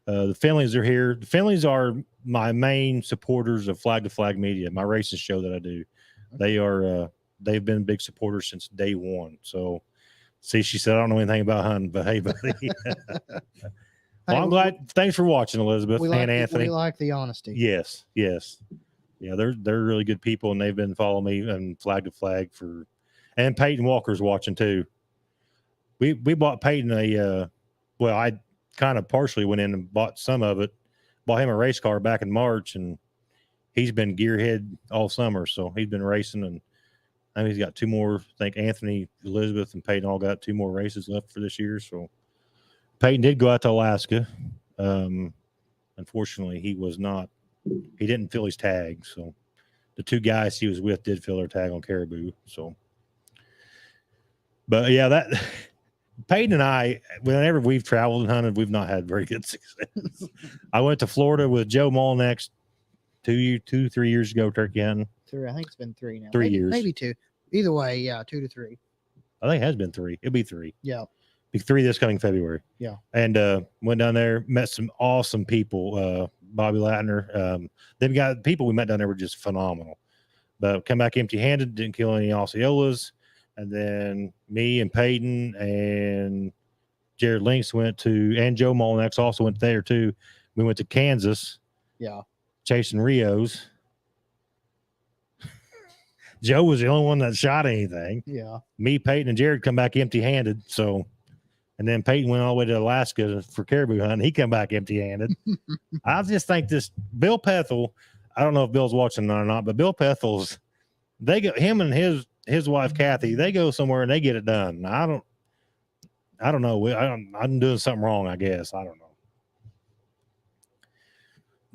The Finleys are here. The Finleys are my main supporters of Flag to Flag Media, my racing show that I do. They've been big supporters since day one. So see, she said, I don't know anything about hunting, but hey, buddy. Well, I'm glad. Thanks for watching, Elizabeth and Anthony. We like the honesty. Yes. Yeah, they're really good people, and they've been following me and Flag to Flag and Peyton Walker's watching too. We bought Peyton I kind of partially went in and bought some of it, bought him a race car back in March, and he's been gearhead all summer. So he's been racing, and I mean, he's got 2 more. I think Anthony, Elizabeth, and Peyton all got 2 more races left for this year. So Peyton did go out to Alaska. Unfortunately, he didn't fill his tag. So the 2 guys he was with did fill their tag on Caribou. So, but yeah, Peyton and I, whenever we've traveled and hunted, we've not had very good success. I went to Florida with Joe Molnex 3 years ago, turkey hunting. 3. I think it's been 3 now. 3 years. Maybe 2. Either way, yeah, 2 to 3. I think it has been 3. It'll be 3. Yeah. Be 3 this coming February. Yeah. And went down there, met some awesome people. Bobby Latner. Then people we met down there were just phenomenal. But come back empty-handed, didn't kill any Osceolas. And then me and Peyton and Jared Links and Joe Molnex also went there too. We went to Kansas. Yeah. Chasing Rios. Joe was the only one that shot anything. Yeah. Me, Peyton, and Jared come back empty-handed. So, and then Peyton went all the way to Alaska for caribou hunting. He come back empty-handed. I just think this Bill Pethel, I don't know if Bill's watching or not, but Bill Pethel's, him and his wife Kathy, they go somewhere and they get it done. I don't know. I'm doing something wrong, I guess. I don't know.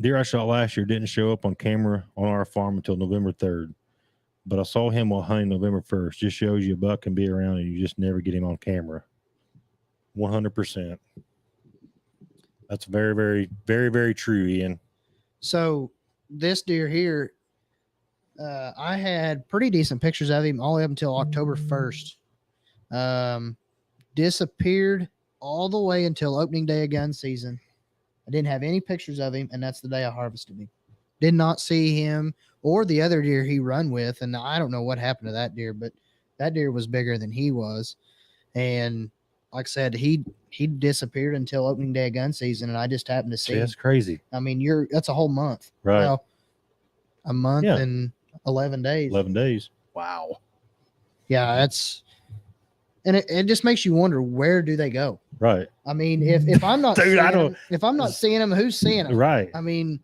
Deer I shot last year didn't show up on camera on our farm until November 3rd, but I saw him while hunting November 1st. Just shows you a buck can be around and you just never get him on camera. 100%. That's very, very, very, very true, Ian. So this deer here, I had pretty decent pictures of him all the way up until October 1st. Disappeared all the way until opening day of gun season. I didn't have any pictures of him, and that's the day I harvested him. Did not see him or the other deer he run with, and I don't know what happened to that deer, but that deer was bigger than he was. And like I said, he disappeared until opening day of gun season, and I just happened to see him. That's crazy. I mean, that's a whole month. Right. Well, a month and 11 days. 11 days. Wow. Yeah, and it just makes you wonder, where do they go? Right. I mean, if I'm not Dude, if I'm not seeing them, who's seeing them? Right. I mean,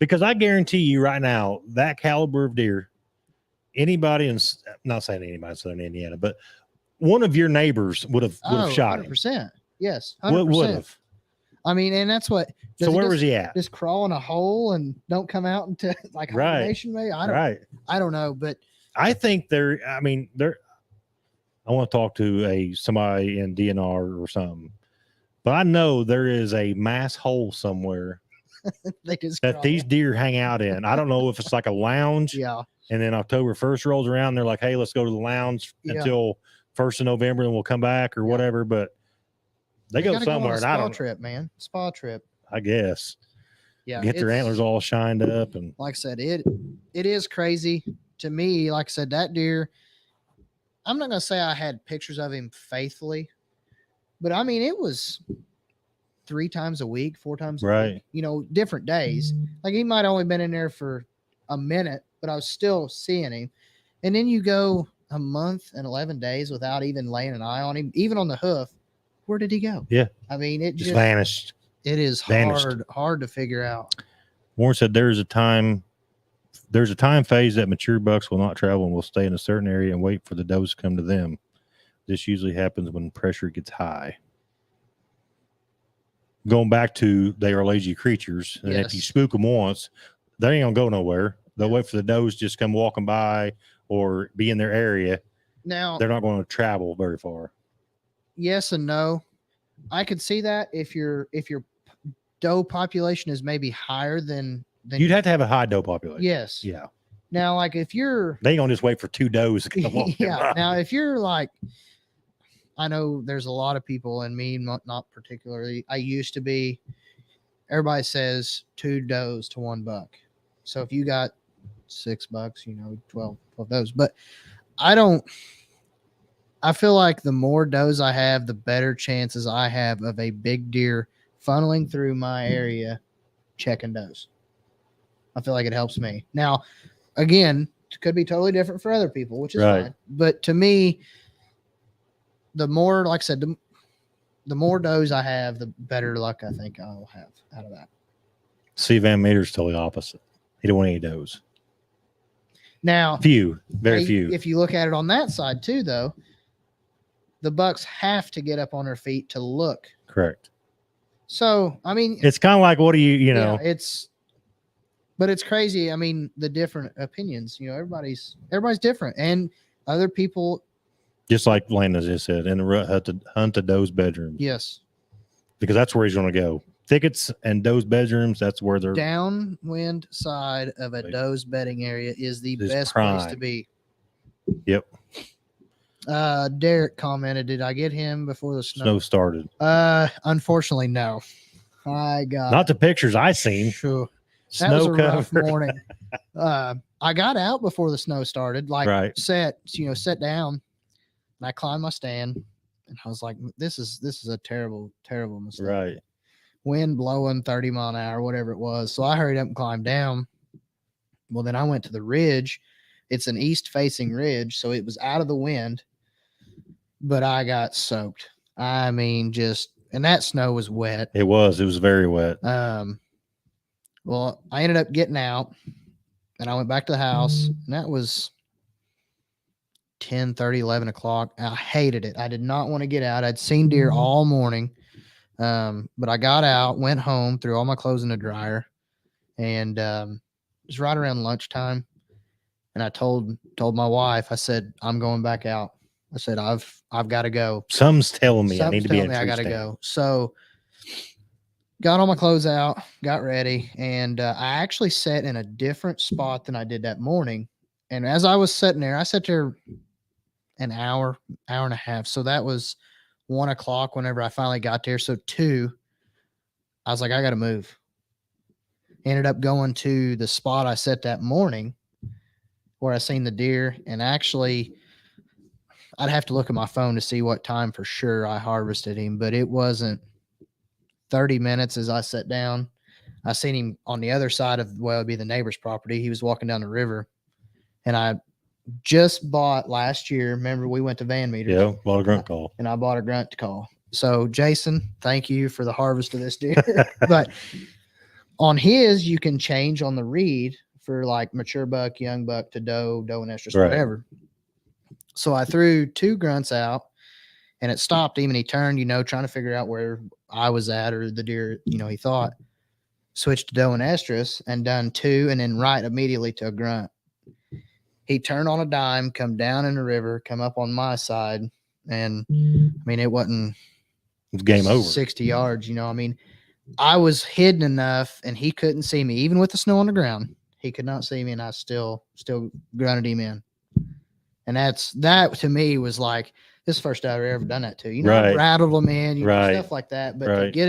Because I guarantee you right now, that caliber of deer, anybody in, not saying anybody in Southern Indiana, but one of your neighbors would have shot him. 100%. Yes, 100%. Would have. I mean, and that's what. So where was he at? Just crawl in a hole and don't come out until like hibernation, maybe? I don't know, but I think I want to talk to somebody in DNR or something, but I know there is a mass hole somewhere that these deer hang out in. I don't know if it's like a lounge. Yeah. And then October 1st rolls around. They're like, hey, let's go to the lounge until 1st of November and we'll come back or whatever. But they go somewhere. And I don't trip, man. Spa trip. I guess. Yeah. Get their antlers all shined up. And like I said, it is crazy to me. Like I said, that deer, I'm not going to say I had pictures of him faithfully, but I mean, it was 3 times a week, 4 times a week, different days. Like he might have only been in there for a minute, but I was still seeing him. And then you go a month and 11 days without even laying an eye on him, even on the hoof. Where did he go? Yeah. I mean, it just vanished. It is hard to figure out. Warren said there's a time phase that mature bucks will not travel and will stay in a certain area and wait for the does to come to them. This usually happens when pressure gets high. Going back to they are lazy creatures, and if you spook them once, they ain't gonna go nowhere. They'll wait for the does just come walking by or be in their area. Now they're not going to travel very far. Yes and no. I could see that if your doe population is maybe higher than you'd have to have a high doe population. Yes. Yeah. Now, like if you're they ain't gonna just wait for 2 does to come walking by. Now if you're like, I know there's a lot of people, and me not particularly. I used to be. Everybody says 2 does to 1 buck. So if you got 6 bucks, 12 does. But I feel like the more does I have, the better chances I have of a big deer funneling through my area, checking does. I feel like it helps me. Now, again, it could be totally different for other people, which is fine. But to me, the more, like I said, the more does I have, the better luck I think I'll have out of that. See, Van Meter's totally opposite. He don't want any does. Now, very few. If you look at it on that side too, though, the bucks have to get up on their feet to look. Correct. So, I mean, it's kind of like, what do you know? But it's crazy. I mean, the different opinions, everybody's different, and other people. Just like Landon just said, in the rut, hunt the doe's bedroom. Yes. Because that's where he's going to go. Thickets and doe's bedrooms, that's where they're. Downwind side of a doe's bedding area is the best place to be. Yep. Derek commented, did I get him before the snow started? Unfortunately, no. I got not the pictures I seen. Sure. That snow was a covered. rough morning. I got out before the snow started, sat down, and I climbed my stand, and I was like, this is a terrible, terrible mistake. Right. Wind blowing 30 mile an hour, whatever it was. So I hurried up and climbed down. Well, then I went to the ridge. It's an east facing ridge, so it was out of the wind, but I got soaked. I mean, and that snow was wet. It was very wet. Well, I ended up getting out, and I went back to the house, and that was 10:30, 11 o'clock. I hated it. I did not want to get out. I'd seen deer all morning. But I got out, went home, threw all my clothes in the dryer, and it was right around lunchtime. And I told my wife, I said, I'm going back out. I said, I've got to go. Something's telling me I need to be in a tree I got to stand. go. So got all my clothes out, got ready, and I actually sat in a different spot than I did that morning. And as I was sitting there, I sat there an hour and a half. So that was 1 o'clock whenever I finally got there. So 2, I was like, I got to move. Ended up going to the spot I set that morning where I seen the deer. And actually, I'd have to look at my phone to see what time for sure I harvested him, but it wasn't 30 minutes as I sat down. I seen him on the other side of, it'd be the neighbor's property. He was walking down the river, and I just bought last year. Remember, we went to Van Meter. Yeah, bought a grunt call. And I bought a grunt call. So, Jason, thank you for the harvest of this deer. But On his, you can change on the read for like mature buck, young buck to doe, doe and estrus, Right. whatever. So I threw 2 grunts out and it stopped him and he turned, trying to figure out where I was at or the deer, he thought. Switched to doe and estrus and done 2 and then right immediately to a grunt. He turned on a dime, come down in the river, come up on my side. And I mean, it wasn't game over 60 yards, I mean, I was hidden enough and he couldn't see me, even with the snow on the ground. He could not see me, and I still grunted him in. And that to me was like, this is the first time I've ever done that to. Right. I've rattled them in, Right. stuff like that. But Right. to get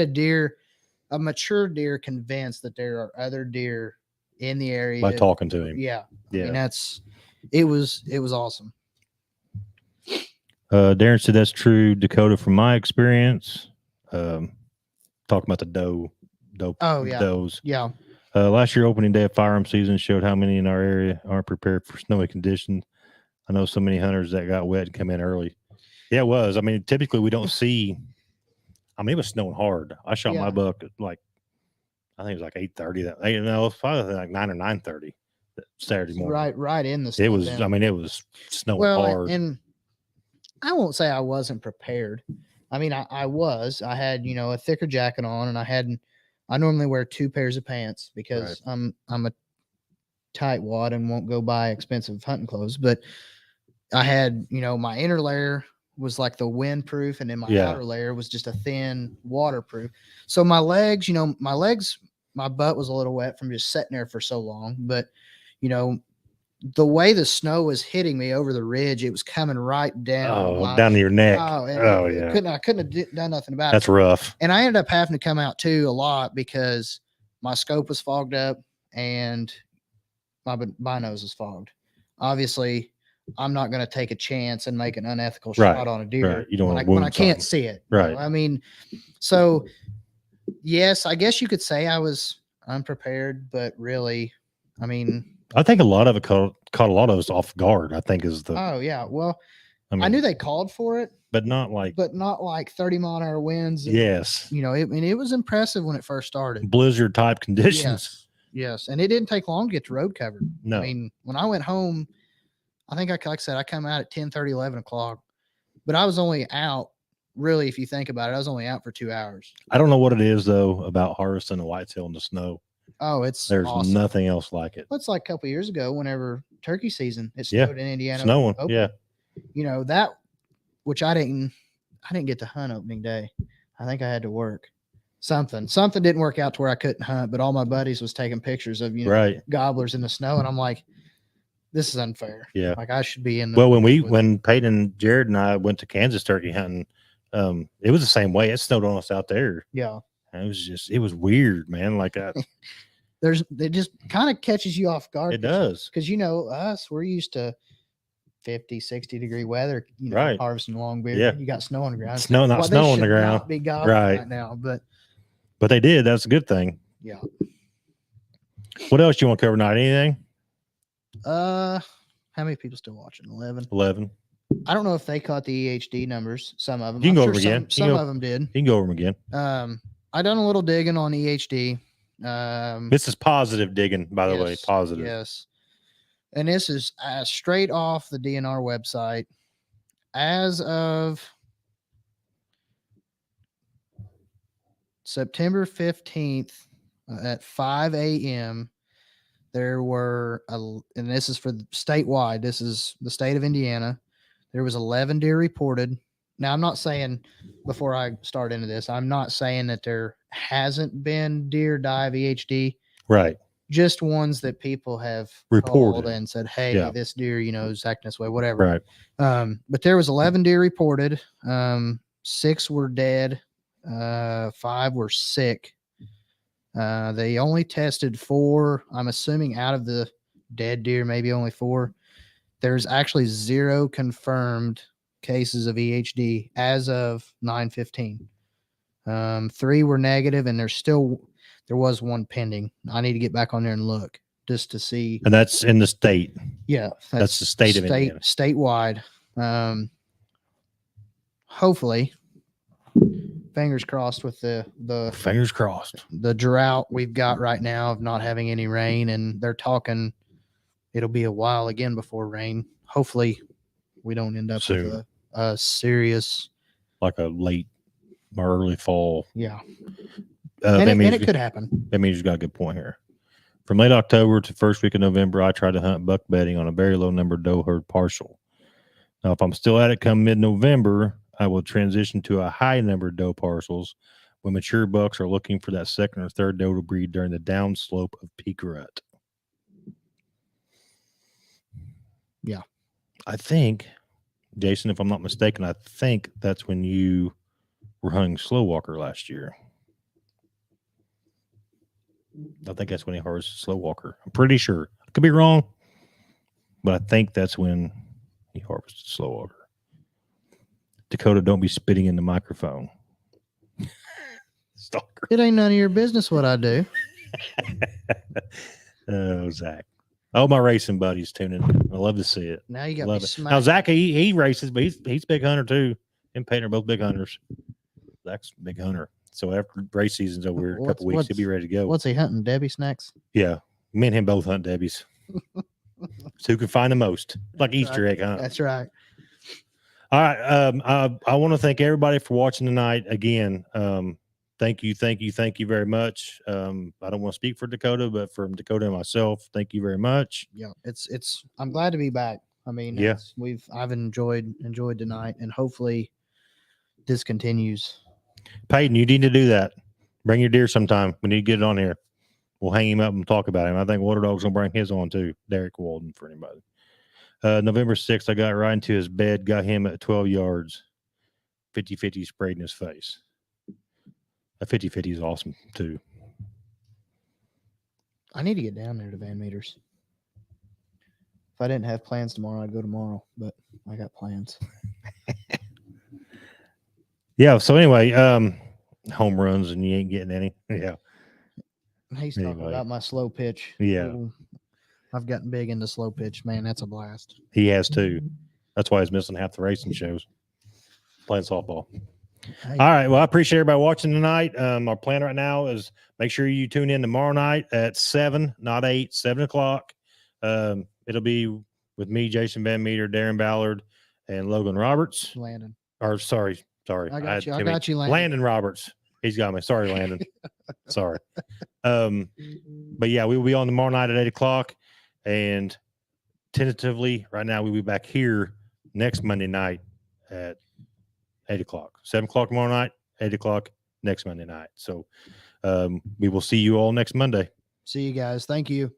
a mature deer convinced that there are other deer in the area by talking to him. Yeah. Yeah. I mean, it was awesome. Darren said that's true, Dakota, from my experience. Talking about the doe. Oh, yeah. Does. Yeah. Last year, opening day of firearm season showed how many in our area aren't prepared for snowy conditions. I know so many hunters that got wet and come in early. Yeah, it was. I mean, typically we don't see. I mean, it was snowing hard. I shot my buck at I think it was like 8:30. It was probably like 9 or 9:30 Saturday morning. Right in the snow. It was. I mean, it was snowing hard. And I won't say I wasn't prepared. I mean, I was. I had a thicker jacket on, and I normally wear 2 pairs of pants because I'm a tightwad and won't go buy expensive hunting clothes. But I had my inner layer was like the windproof, and then my outer layer was just a thin waterproof. So my legs, my butt was a little wet from just sitting there for so long. But the way the snow was hitting me over the ridge, it was coming right down. Down to your neck. I couldn't have done nothing about it. That's rough. And I ended up having to come out too a lot because my scope was fogged up and my binos was fogged. Obviously, I'm not going to take a chance and make an unethical shot on a deer. Right. You don't want when I can't see it. Right. I mean, so yes, I guess you could say I was unprepared, but really, I mean, I think a lot of it caught a lot of us off guard. I think is the. Oh yeah, well, I knew they called for it, but not like 30-mile-an-hour winds. And, yes, it was impressive when it first started. Blizzard type conditions. Yes, and it didn't take long to get the road covered. No, I mean, when I went home, I think like I said, I come out at 10:30, 11 o'clock, but I was only out. Really, if you think about it, I was only out for 2 hours. I don't know what it is though about harvesting a whitetail in the snow. Oh, there's awesome. Nothing else like it. Well, it's like a couple of years ago, whenever turkey season, it snowed in Indiana. Snowing, that, which I didn't get to hunt opening day. I think I had to work. Something didn't work out to where I couldn't hunt, but all my buddies was taking pictures of gobblers in the snow, and I'm like, this is unfair. Yeah, like I should be in. Well, when Peyton, Jared, and I went to Kansas turkey hunting, it was the same way. It snowed on us out there. Yeah. It was weird, man. Like it just kind of catches you off guard. It does. Because, us, we're used to 50, 60 degree weather, harvesting longbeard. Yeah. You got snow on the ground. Snow on the ground. Not be right now, but they did. That's a good thing. Yeah. What else do you want to cover tonight? Anything? How many people still watching? 11. 11. I don't know if they caught the EHD numbers. Some of them. You can go over again. Some of them did. You can go over them again. I done a little digging on EHD. This is positive digging, by the way. Positive. Yes. And this is straight off the DNR website. As of September 15th at 5 a.m., there were, and this is for statewide, this is the state of Indiana, there was 11 deer reported. Now, I'm not saying, before I start into this, I'm not saying that there hasn't been deer die of EHD. Right. Just ones that people have reported and said, hey, this deer, is acting this way, whatever. Right. But there was 11 deer reported. 6 were dead. 5 were sick. They only tested 4, I'm assuming out of the dead deer, maybe only 4. There's actually 0 confirmed cases of EHD as of 9/15. 3 were negative, and there was 1 pending. I need to get back on there and look just to see. And that's in the state. Yeah. That's the state of Indiana. Statewide. Hopefully fingers crossed with the Fingers crossed. the drought we've got right now of not having any rain, and they're talking it'll be a while again before rain. Hopefully, we don't end up Soon. with a serious, like a late or early fall. yeah. And it could happen. That means you got a good point here. From late October to first week of November, I tried to hunt buck bedding on a very low number doe herd partial. Now, if I'm still at it come mid-November, I will transition to a high number of doe parcels when mature bucks are looking for that second or third doe to breed during the downslope of peak rut. Yeah. I think, Jason, if I'm not mistaken, I think that's when you were hunting slow walker last year. I think that's when he harvested slow walker. I'm pretty sure. I could be wrong, but I think that's when he harvested slow walker. Dakota, don't be spitting in the microphone. Stalker. It ain't none of your business what I do. Oh, Zach. Oh, my racing buddies tuning in. I love to see it. Now you got Love me it. smacked. Now, Zach, he races, but he's a big hunter too. Him and Peyton are both big hunters. Zach's a big hunter. So after race season's over here, a couple weeks, he'll be ready to go. What's he hunting? Debbie snacks? Yeah. Me and him both hunt Debbie's. So who can find the most? Like That's Easter right. egg hunt. That's right. All right. I want to thank everybody for watching tonight. Again, thank you very much. I don't want to speak for Dakota, but from Dakota and myself, thank you very much. Yeah, it's. I'm glad to be back. I mean, Yeah. I've enjoyed tonight, and hopefully, this continues. Peyton, you need to do that. Bring your deer sometime. We need to get it on here. We'll hang him up and talk about him. I think Water Dog's gonna bring his on too. Derek Walden for anybody. November 6th, I got right into his bed, got him at 12 yards, 50-50 sprayed in his face. A 50-50 is awesome too. I need to get down there to Van Meters. If I didn't have plans tomorrow, I'd go tomorrow, but I got plans. Yeah. So anyway, home runs and you ain't getting any. Yeah. He's talking Anyway. about my slow pitch. Yeah. Ooh, I've gotten big into slow pitch, man. That's a blast. He has too. That's why he's missing half the racing shows. Playing softball. Hey, All right. Well, I appreciate everybody watching tonight. Our plan right now is make sure you tune in tomorrow night at 7, not 8, 7 o'clock. It'll be with me, Jason Van Meter, Darren Ballard, and Logan Roberts. Landon. Or sorry. I got you, Landon. Landon Roberts. He's got me. Sorry, Landon. Sorry. But yeah, we will be on tomorrow night at 8 o'clock. And tentatively, right now, we'll be back here next Monday night at 8 o'clock. 7 o'clock tomorrow night, 8 o'clock next Monday night. So we will see you all next Monday. See you guys. Thank you.